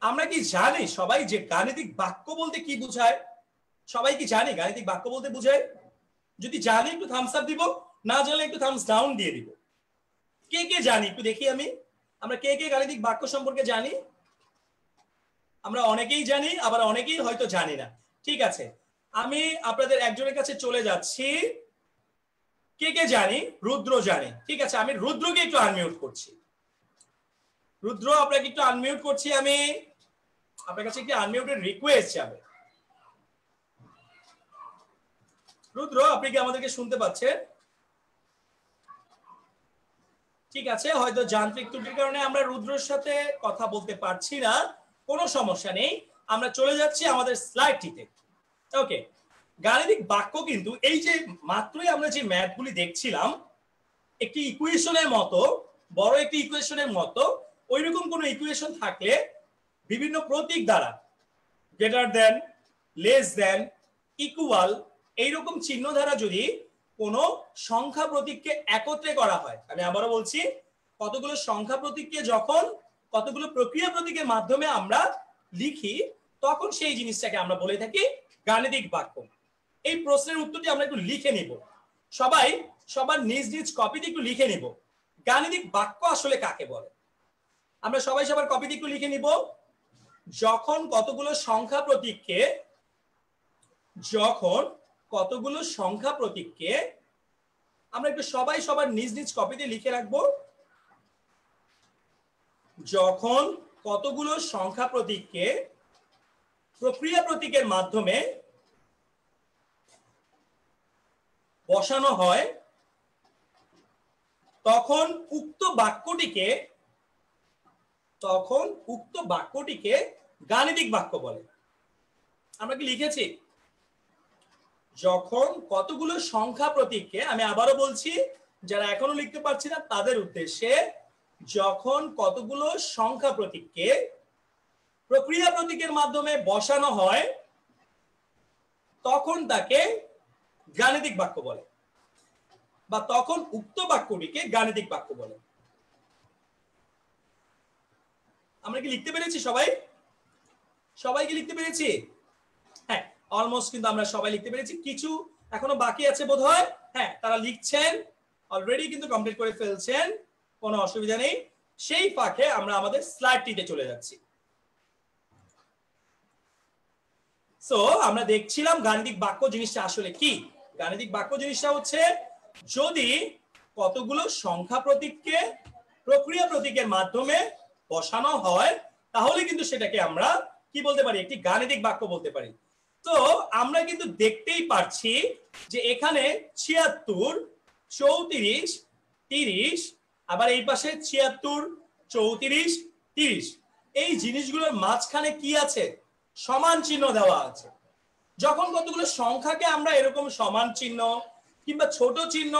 আমরা কি জানি সবাই যে গাণিতিক বাক্য বলতে কি বোঝায়? সবাই কি জানি গাণিতিক বাক্য বলতে বোঝায়? যদি জানি একটু থামস আপ দিব, না জানলে একটু থামস ডাউন দিয়ে দিব। কে কে জানি একটু দেখি আমি। আমরা কে কে গাণিতিক বাক্য সম্পর্কে জানি? আমরা অনেকেই জানি, আবার অনেকেই হয়তো জানি না। ঠিক আছে, আমি আপনাদের একজনের কাছে চলে যাচ্ছি। কে কে জানি? রুদ্র জানি। ঠিক আছে, আমি রুদ্রকে একটু আনমিউট করছি। রুদ্র, আপনাকে একটু আনমিউট করছি আমি। আপনার কাছে একটি আনমিউটের রিকোয়েস্ট যাবে। রুদ্র, আপনি কি আমাদেরকে শুনতে পাচ্ছেন? ঠিক আছে, হয়তো যান্ত্রিক ত্রুটির কারণে আমরা রুদ্রর সাথে কথা বলতে পারছি না, কোনো সমস্যা নেই, আমরা চলে যাচ্ছি আমাদের স্লাইডটিতে। ওকে, গাণিতিক বাক্য কিন্তু এই যে মাত্রই আমরা যে ম্যাথগুলি দেখছিলাম, একটি ইকুয়েশনের মতো, বড় একটি ইকুয়েশনের মতো, ওইরকম কোনো ইকুয়েশন থাকলে বিভিন্ন প্রতীক দ্বারা greater than, less than, equal এইরকম চিহ্ন দ্বারা যদি কোনো সংখ্যা প্রতীককে একত্রে করা হয়, আমি আবারও বলছি, কতগুলো সংখ্যা প্রতীককে যখন কতগুলো প্রক্রিয়া প্রতীকের মাধ্যমে আমরা লিখি, তখন সেই জিনিসটাকে আমরা বলে থাকি গাণিতিক বাক্য। এই প্রশ্নের উত্তরটি আমরা একটু লিখে নিব, সবাই সবার নিজ নিজ কপিতে একটু লিখে নিব, গাণিতিক বাক্য আসলে কাকে বলে। আমরা সবাই সবার কপিতে একটু লিখে নিব, যখন কতগুলো সংখ্যা প্রতীককে আমরা একটু সবাই সবার নিজ নিজ কপিতে লিখে রাখবো, যখন কতগুলো সংখ্যা প্রতীককে প্রক্রিয়া প্রতীকের মাধ্যমে বসানো হয়, তখন উক্ত বাক্যটিকে গাণিতিক বাক্য বলে। আমরা কি লিখেছি? যখন কতগুলো সংখ্যা প্রতীককে, আমি আবারও বলছি যারা এখনো লিখতে পারছি না তাদের উদ্দেশ্যে, যখন কতগুলো সংখ্যা প্রতীককে প্রক্রিয়া প্রতীকের মাধ্যমে বসানো হয়, তখন তাকে গাণিতিক বাক্য বলে, বা তখন উক্ত বাক্যটিকে গাণিতিক বাক্য বলে। আমরা কি লিখতে পেরেছি? সবাই কি লিখতে পেরেছি? হ্যাঁ, অলমোস্ট কিন্তু আমরা সবাই লিখতে পেরেছি, কিছু এখনো বাকি আছে বোধহয়। হ্যাঁ, তারা লিখছেন, অলরেডি কিন্তু কমপ্লিট করে ফেলছেন, কোনো অসুবিধা নেই। সেই ফাঁকে আমরা আমাদের স্লাইডটিতে চলে যাচ্ছি। সো আমরা দেখছিলাম গাণিতিক বাক্য জিনিসটা আসলে কি। গাণিতিক বাক্য জিনিসটা হচ্ছে, যদি কতগুলো সংখ্যা প্রতীককে প্রক্রিয়া প্রতীকের মাধ্যমে বসানো হয়, তাহলে কিন্তু সেটাকে আমরা কি বলতে পারি? একটি গাণিতিক বাক্য বলতে পারি। তো আমরা কিন্তু দেখতেই পাচ্ছি যে এখানে ৭৬, ৩৪, ৩০, আবার এই পাশে ৭৬, ৩৪, ৩০, এই জিনিসগুলোর মাঝখানে কি আছে? সমান চিহ্ন দেওয়া আছে। যখন কতগুলো সংখ্যাকে আমরা এরকম সমান চিহ্ন কিংবা ছোট চিহ্ন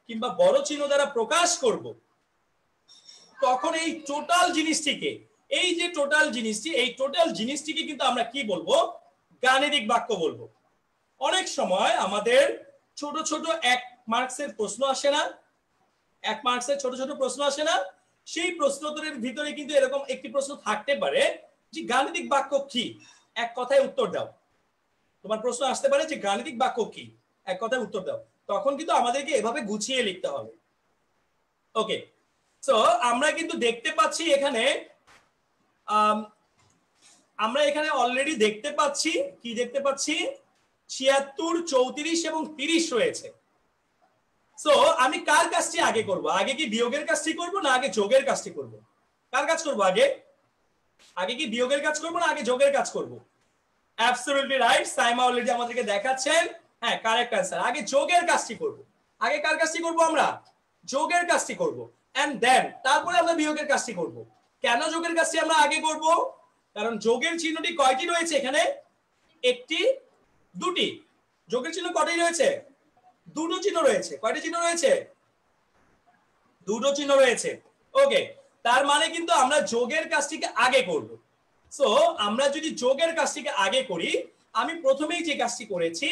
কিংবা বড় চিহ্ন দ্বারা প্রকাশ করব, তখন এই টোটাল জিনিসটিকে, এই যে টোটাল জিনিসটি, এই টোটাল জিনিসটিকে কিন্তু আমরা কি বলবো? গাণিতিক বাক্য বলবো। অনেক সময় আমাদের ছোট ছোট 1 মার্কসের প্রশ্ন আসে না, 1 মার্কসের ছোট ছোট প্রশ্ন আসে না, সেই প্রশ্নোত্তরের ভিতরে কিন্তু এরকম একটি প্রশ্ন থাকতে পারে যে গাণিতিক বাক্য কি, এক কথায় উত্তর দাও। তোমার প্রশ্ন আসতে পারে যে গাণিতিক বাক্য কি, এক কথায় উত্তর দাও। তখন কিন্তু আমাদেরকে এভাবে গুছিয়ে লিখতে হবে। ওকে, সো আমরা কিন্তু দেখতে পাচ্ছি এখানে, আমরা এখানে অলরেডি দেখতে পাচ্ছি, কি দেখতে পাচ্ছি? ৭৬, ৩৪ এবং ৩০ রয়েছে। সো আমি কার কাজটি আগে করব? আগে কি বিয়োগের কাজটি করব না আগে যোগের কাজটি করব? কার কাজ করব আগে? আগে কি বিয়োগের কাজ করব না আগে যোগের কাজ করব? অ্যাবসলিউটলি রাইট, সাইমা অলরেডি আমাদেরকে দেখাচ্ছেন। হ্যাঁ, কারেক্ট অ্যান্সার। আগে যোগের কাজটি করব। আগে কার কাজটি করব? আমরা যোগের কাজটি করব, এন্ড দেন তারপরে আমরা বিয়োগের কাজটি করব। কেন যোগের কাজটি আমরা আগে করব? কারণ যোগের চিহ্নটি কয়টি রয়েছে এখানে? একটি, দুটি। যোগের চিহ্ন কয়টি রয়েছে? দুটো চিহ্ন রয়েছে। কয়টি চিহ্ন রয়েছে? দুটো চিহ্ন রয়েছে। ওকে, তার মানে কিন্তু আমরা যোগের কাজটিকে আগে করব। সো আমরা যদি যোগের কাজটিকে আগে করি, আমি প্রথমেই যে কাজটি করেছি,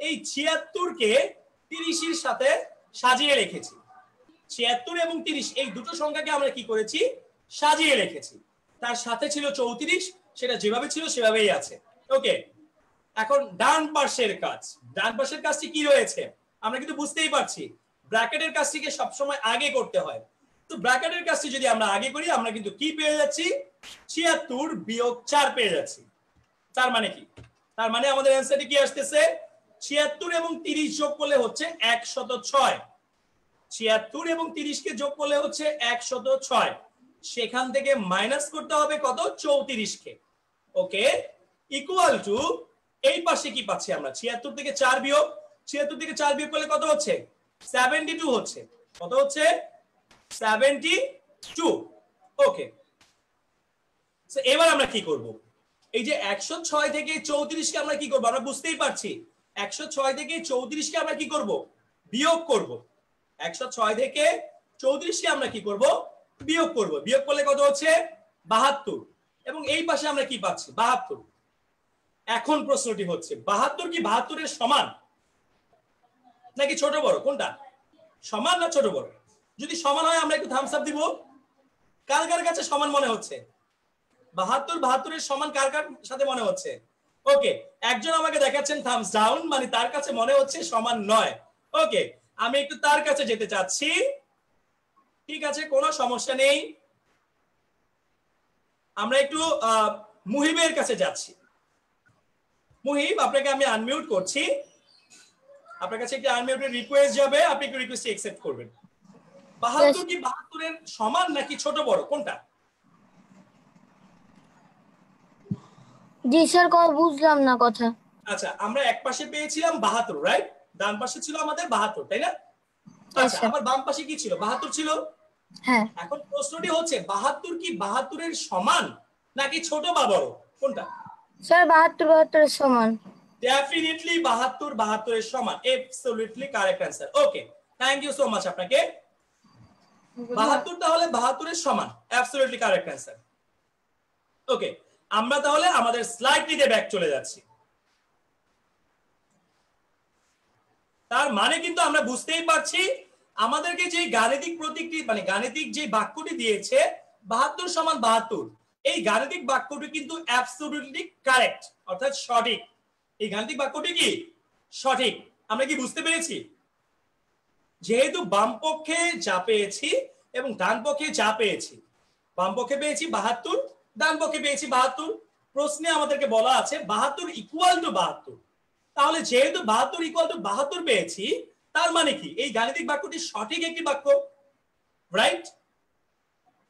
এই ৭৬কে ৩০ এর সাথে সাজিয়ে রেখেছি। ৭৬ এবং ৩০ এই দুটো সংখ্যাকে আমরা কি করেছি? সাজিয়ে রেখেছি। তার সাথে ছিল ৩৪, সেটা যেভাবে ছিল সেভাবেই আছে। ওকে, এখন ডান পাশের কাজ, ডান পাশের কাজটি কি রয়েছে আমরা কিন্তু বুঝতেই পারছি। ব্র্যাকেটের কাজটিকে সবসময় আগে করতে হয়। তো ব্র্যাকেটের কাজটি যদি আমরা আগে করি, আমরা কিন্তু কি পেয়ে যাচ্ছি? ৭৬ বিয়োগ ৪ পেয়ে যাচ্ছি। তার মানে কি? তার মানে আমাদের অ্যান্সারটি কি আসতেছে? ৭৬ এবং ৩০ যোগ করলে হচ্ছে ১০৬। ৭৬ এবং ৩০ কে যোগ করলে হচ্ছে ১০৬। সেখান থেকে মাইনাস করতে হবে কত? ৩৪ কে। ওকে, ইকুয়াল টু এই পাশে কি পাচ্ছি আমরা? ৭৬ থেকে ৪ বিয়োগ, ৭৬ থেকে ৪ বিয়োগ করলে কত হচ্ছে? ৭২ হচ্ছে। কত হচ্ছে? 72। ওকে, এবার আমরা কি করব? এই যে 106 থেকে 34কে আমরা কি করব? আমরা বুঝতেই পারছি 106 থেকে 34কে আমরা কি করব? বিয়োগ করব। 106 থেকে 34কে আমরা কি করব? বিয়োগ করব। বিয়োগ করলে কত হচ্ছে? 72। এবং এই পাশে আমরা কি পাচ্ছি? 72। এখন প্রশ্নটি হচ্ছে 72 কি 72 এর সমান নাকি ছোট বড়? কোনটা সমান না ছোট বড়? যদি সমান হয় আমরা একটু থামস আপ দিব। কার কার কাছে সমান মনে হচ্ছে? 72 এর সমান কার কার সাথে মনে হচ্ছে? ওকে, একজন আমাকে দেখাচ্ছেন থামস ডাউন, মানে তার কাছে মনে হচ্ছে সমান নয়। ওকে, আমি একটু তার কাছে যেতে চাচ্ছি। ঠিক আছে, কোনো সমস্যা নেই। আমরা একটু মুহিবের কাছে যাচ্ছি। মুহিব, আপনাকে আমি আনমিউট করছি। আপনার কাছে একটি আনমিউটের রিকোয়েস্ট যাবে, আপনি একটু রিকোয়েস্ট অ্যাকসেপ্ট করবেন। 72 কি 72 এর সমান নাকি ছোট বড়? কোনটা? জি স্যার, বুঝলাম না কথা। আচ্ছা, আমরা এক পাশে পেয়েছিলাম 72, রাইট? ডান পাশে ছিল আমাদের 72, তাই না? আচ্ছা, আমার বাম পাশে কি ছিল? 72 ছিল। হ্যাঁ এখন প্রশ্নটি হচ্ছে 72 কি 72 এর সমান নাকি ছোট বা বড়? কোনটা? স্যার 72 এর সমান। ডেফিনেটলি 72 এর সমান। Absolutely correct answer. Okay, thank you so much আপনাকে। 72 তাহলে 72 এর সমান, অ্যাবসলিউটলি কারেক্ট অ্যানসার। ওকে, আমরা তাহলে আমাদের স্লাইডটিতে ব্যাক চলে যাচ্ছি। তার মানে কিন্তু আমরা বুঝতেই পারছি আমাদেরকে যে গাণিতিক প্রতীকটি, মানে গাণিতিক যে বাক্যটি দিয়েছে 72 সমান 72, এই গাণিতিক বাক্যটি কিন্তু অ্যাবসলিউটলি কারেক্ট, অর্থাৎ সঠিক। এই গাণিতিক বাক্যটি কি সঠিক? আমরা কি বুঝতে পেরেছি? যেহেতু বাম পক্ষে যা পেয়েছি এবং ডান পক্ষে যা পেয়েছি, বাম পক্ষে পেয়েছি 72, ডান পক্ষে পেয়েছি 72, প্রশ্নে আমাদেরকে বলা আছে 72 ইকুয়াল টু 72। তাহলে যেহেতু 72 ইকুয়াল টু 72 পেয়েছি, তার মানে কি এই গাণিতিক বাক্যটি সঠিক একটি বাক্য, রাইট?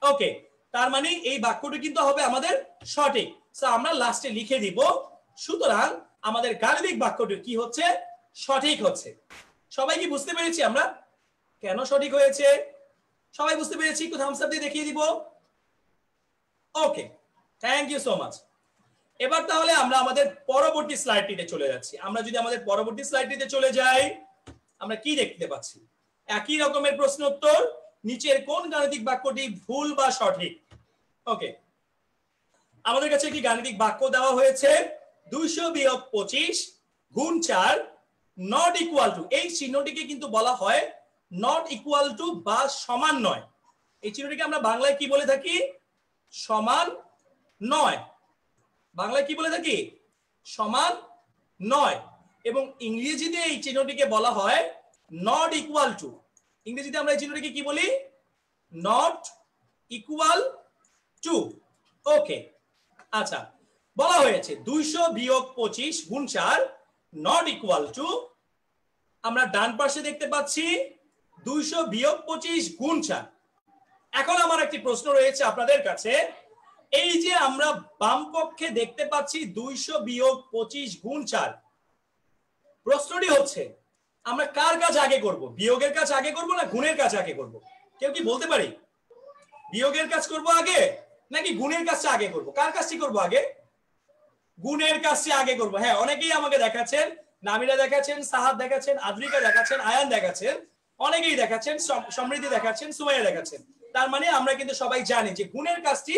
ওকে, তার মানে এই বাক্যটি কিন্তু হবে আমাদের সঠিক। সো আমরা লাস্টে লিখে দিব, সুতরাং আমাদের গাণিতিক বাক্যটি কি হচ্ছে? সঠিক হচ্ছে। সবাই কি বুঝতে পেরেছি আমরা কেন সঠিক হয়েছে? সবাই বুঝতে পেরেছি? একটু থামস আপ দিয়ে দেখিয়ে দিব। ওকে, থ্যাংক ইউ সো মাচ। এবার তাহলে আমরা আমাদের পরবর্তী স্লাইডটিতে চলে যাচ্ছি। আমরা যদি আমাদের পরবর্তী স্লাইডটিতে চলে যাই, আমরা কি দেখতে পাচ্ছি? একই রকমের প্রশ্ন উত্তর। নিচের কোন গাণিতিক বাক্যটি ভুল বা সঠিক? ওকে, আমাদের কাছে একটি গাণিতিক বাক্য দেওয়া হয়েছে 200 বিয়োগ 25 গুণ 4 নট ইকুয়াল টু। এই চিহ্নটিকে কিন্তু বলা হয় নট ইকুয়াল টু বা সমান নয়। এই চিহ্নটিকে আমরা বাংলায় কি বলে থাকি? সমান নয়। বাংলায় কি বলে থাকি? সমান নয়। এবং ইংরেজিতে এই চিহ্নটিকে বলা হয় নট ইকুয়াল টু। ইংরেজিতে আমরা এই চিহ্নটিকে কি বলি? Not equal to. ওকে, আচ্ছা, বলা হয়েছে 200 বিয়োগ 25 গুণ 4 নট ইকুয়াল টু, আমরা ডান পাশে দেখতে পাচ্ছি 200 বিয়োগ 25 গুণ 4। এখন আমার একটি প্রশ্ন রয়েছে আপনাদের কাছে। এই যে আমরা বাম পক্ষে দেখতে পাচ্ছি 200 বিয়োগ 25 গুণ 4, প্রশ্নটি হচ্ছে আমরা কার কাজ আগে করব? বিয়োগের কাজ আগে করব না গুণের কাজ আগে করব? কেউ কি বলতে পারি? বিয়োগের কাজ করব আগে নাকি গুণের কাজটা আগে করব? কার কাজটি করব আগে? গুণের কাজটি আগে করব। হ্যাঁ, অনেকেই আমাকে দেখাচ্ছেন, নামিরা দেখাচ্ছেন, সাহাদ দেখাচ্ছেন, আদ্রিকা দেখাচ্ছেন, আয়ান দেখাচ্ছেন, অনেকেই দেখাচ্ছেন, সমৃদ্ধি দেখাচ্ছেন, সুমাইয়া দেখাচ্ছেন। তার মানে আমরা কিন্তু সবাই জানি যে গুণের কাজটি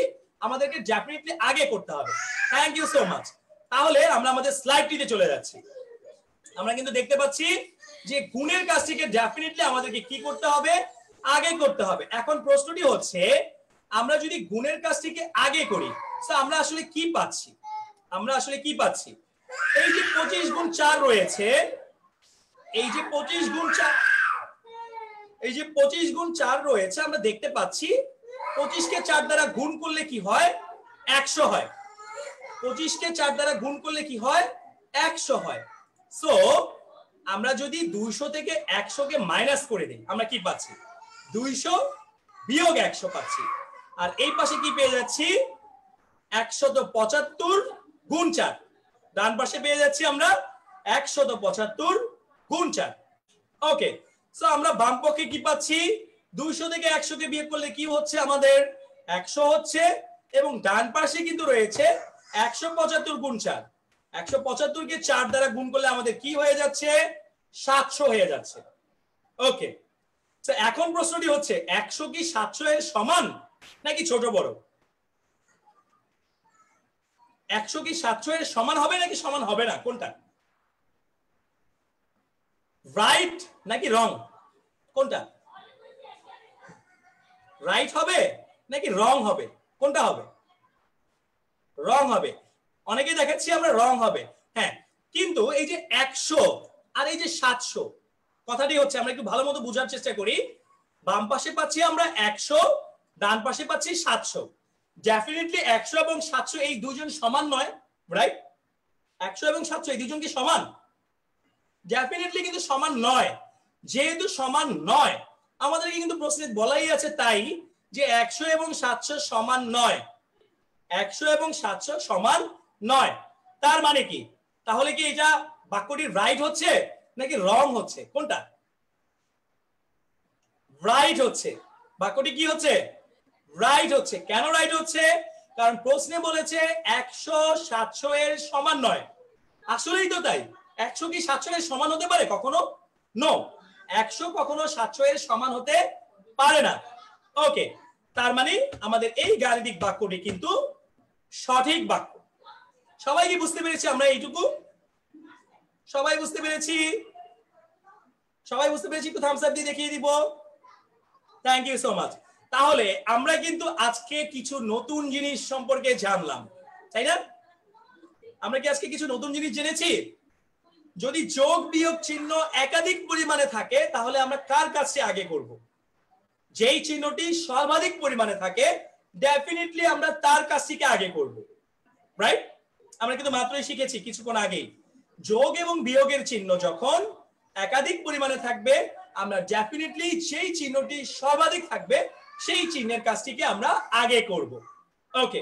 আমাদেরকে ডেফিনেটলি আগে করতে হবে। Thank you so much. তাহলে আমরা আমাদের স্লাইডটিতে চলে যাচ্ছি। আমরা কিন্তু দেখতে পাচ্ছি যে গুণের কাজটিকে ডেফিনেটলি আমাদেরকে কি করতে হবে? আগে করতে হবে। এখন প্রশ্নটি হচ্ছে আমরা যদি গুণের কাজটিকে আগে করি, তো আমরা আসলে কি পাচ্ছি? আমরা আসলে কি পাচ্ছি? এই যে 25 গুণ 4 রয়েছে, এই যে 25 গুণ 4, এই যে 25 গুণ 4 রয়েছে, আমরা দেখতে পাচ্ছি 25 কে 4 দ্বারা গুণ করলে কি হয়? 100 হয়। 25 কে 4 দ্বারা গুণ করলে কি হয়? 100 হয়। সো আমরা যদি 200 থেকে 100 কে মাইনাস করে দিই, আমরা কি পাচ্ছি? 200 বিয়োগ 100 পাচ্ছি। আর এই পাশে কি পেয়ে যাচ্ছি? 175 গুণ 4। ডান পাশে পেয়ে যাচ্ছি আমরা 175 গুণ 4। ওকে, সো আমরা বাম পক্ষে কি পাচ্ছি? 200 থেকে 100 কে বিয়োগ করলে কি হচ্ছে আমাদের 100 হচ্ছে, এবং ডান পাশে কিন্তু রয়েছে 175 গুণ 4। 175 কে 4 দ্বারা গুণ করলে আমাদের কি হয়ে যাচ্ছে 700 হয়ে যাচ্ছে। ওকে, তো এখন প্রশ্নটি হচ্ছে 100 কি 700 এর সমান নাকি ছোট বড়? 100 কি 700 এর সমান হবে নাকি সমান হবে না, কোনটা? রাইট নাকি রং, কোনটা? রাইট হবে নাকি রং হবে, কোনটা হবে? রং হবে। অনেকে দেখাচ্ছি আমরা রং হবে। হ্যাঁ, কিন্তু এই যে 100 আর এই যে 700 কথাটি হচ্ছে, আমরা একটু ভালো মতো বোঝার চেষ্টা করি। বাম পাশে পাচ্ছি আমরা 100, ডান পাশে পাচ্ছি 700। ডেফিনেটলি 100 এবং 700 এই দুজন সমান নয়, রাইট? 100 এবং 700 এই দুজন কি সমান? ডেফিনেটলি কিন্তু সমান নয়। যেহেতু সমান নয়, আমাদেরকে কিন্তু প্রশ্নে বলাই আছে তাই যে 100 এবং 700 সমান নয়। 100 এবং 700 সমান নয়, তার মানে কি? তাহলে কি এটা বাক্যটি রাইট হচ্ছে নাকি রং হচ্ছে, কোনটা? রাইট হচ্ছে। বাক্যটি কি হচ্ছে? রাইট হচ্ছে। কেন রাইট হচ্ছে? কারণ প্রশ্নে বলেছে 100 700 এর সমান নয়। আসলেই তো তাই। 100 কি 700 এর সমান হতে পারে কখনো? নো, 100 কখনো 700 এর সমান হতে পারে না। ওকে, তার মানে আমাদের এই গাণিতিক বাক্যটি কিন্তু সঠিক বাক্য। সবাই কি বুঝতে পেরেছি আমরা এইটুকু? সবাই বুঝতে পেরেছি? সবাই বুঝতে পেরেছি? একটু থামস আপ দিয়ে দেখিয়ে দিব। Thank you so much. তাহলে আমরা কিন্তু আজকে কিছু নতুন জিনিস সম্পর্কে জানলাম, তাই না? আমরা কি আজকে কিছু নতুন জিনিস জেনেছি? যদি যোগ বিয়োগ চিহ্ন একাধিক পরিমাণে থাকে তাহলে আমরা কার কাজটি আগে করব? যেই চিহ্নটি সর্বাধিক পরিমাণে থাকে ডেফিনেটলি আমরা তার কাজটিকে আগে করব, রাইট? আমরা কিন্তু মাত্রই শিখেছি কিছুক্ষণ আগেই, যোগ এবং বিয়োগের চিহ্ন যখন একাধিক পরিমাণে থাকবে আমরা ডেফিনেটলি সেই চিহ্নটি সর্বাধিক থাকবে সেই চিহ্নের কাজটিকে আমরা আগে করব। ওকে,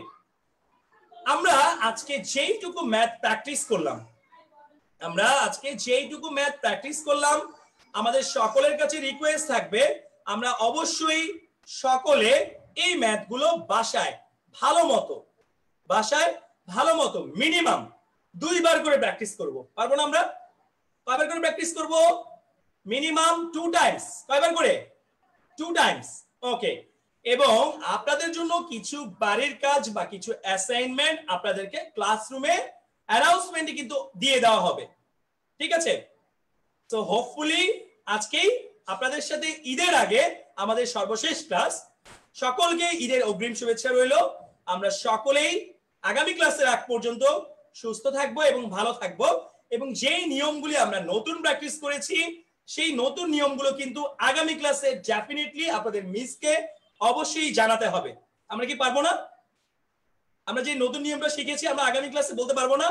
আমরা আজকে যেইটুকু ম্যাথ প্র্যাকটিস করলাম, আমাদের সকলের কাছে রিকোয়েস্ট থাকবে আমরা অবশ্যই সকলে এই ম্যাথগুলো বাসায় ভালো মতো মিনিমাম 2 বার করে প্র্যাকটিস করব। পারবো না আমরা? কয়বার করে প্র্যাকটিস করব? Minimum 2 Times. কয়বার করে? 2 টাইমস। ওকে, এবং আপনাদের জন্য কিছু বাড়ির কাজ বা কিছু অ্যাসাইনমেন্ট আপনাদেরকে ক্লাসরুমে অ্যানাউন্সমেন্টে কিন্তু দিয়ে দেওয়া হবে, ঠিক আছে? তো হোপফুলি আজকেই আপনাদের সাথে ঈদের আগে আমাদের সর্বশেষ ক্লাস। সকলকে ঈদের অগ্রিম শুভেচ্ছা রইল। আমরা সকলেই আগামী ক্লাসের আগ পর্যন্ত সুস্থ থাকবো এবং ভালো থাকবো, এবং যেই নিয়মগুলি আমরা নতুন প্র্যাকটিস করেছি সেই নতুন নিয়মগুলো কিন্তু আগামী ক্লাসে ডেফিনেটলি আপনাদের মিসকে অবশ্যই জানাতে হবে। আমরা কি পারবো না? আমরা যে নতুন নিয়মটা শিখেছি আমরা আগামী ক্লাসে বলতে পারবো না?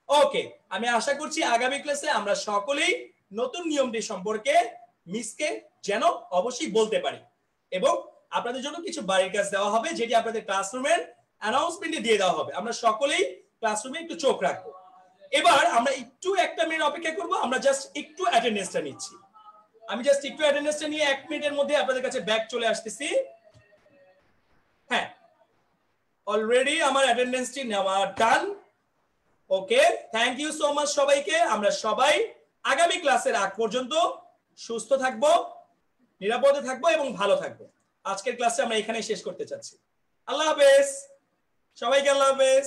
ওকে, আমি আশা করছি আগামী ক্লাসে আমরা সকলেই নতুন নিয়মটি সম্পর্কে মিসকে যেন অবশ্যই বলতে পারি, এবং আপনাদের জন্য কিছু বাড়ির কাজ দেওয়া হবে যেটি আপনাদের ক্লাসরুমের অ্যানাউন্সমেন্টে দিয়ে দেওয়া হবে। আমরা সকলেই ক্লাসরুমে একটু চোখ রাখবো। এবার আমরা একটু 1 মিনিট অপেক্ষা করব। আমরা জাস্ট একটু অ্যাটেন্ডেন্সটা নিচ্ছি। আমি জাস্ট একটু অ্যাটেন্ডেন্সটা নিয়ে 1 মিনিটের মধ্যে আপনাদের কাছে ব্যাক চলে আসতেছি। হ্যাঁ, অলরেডি আমার অ্যাটেন্ডেন্সটি নেওয়া ডান। ওকে, থ্যাংক ইউ সো মাচ সবাইকে। আমরা সবাই আগামী ক্লাসের আগ পর্যন্ত সুস্থ থাকবো, নিরাপদে থাকবো এবং ভালো থাকবো। আজকের ক্লাসে আমরা এখানেই শেষ করতে চাচ্ছি। আল্লাহ হাফেজ সবাইকে, আল্লাহ হাফেজ।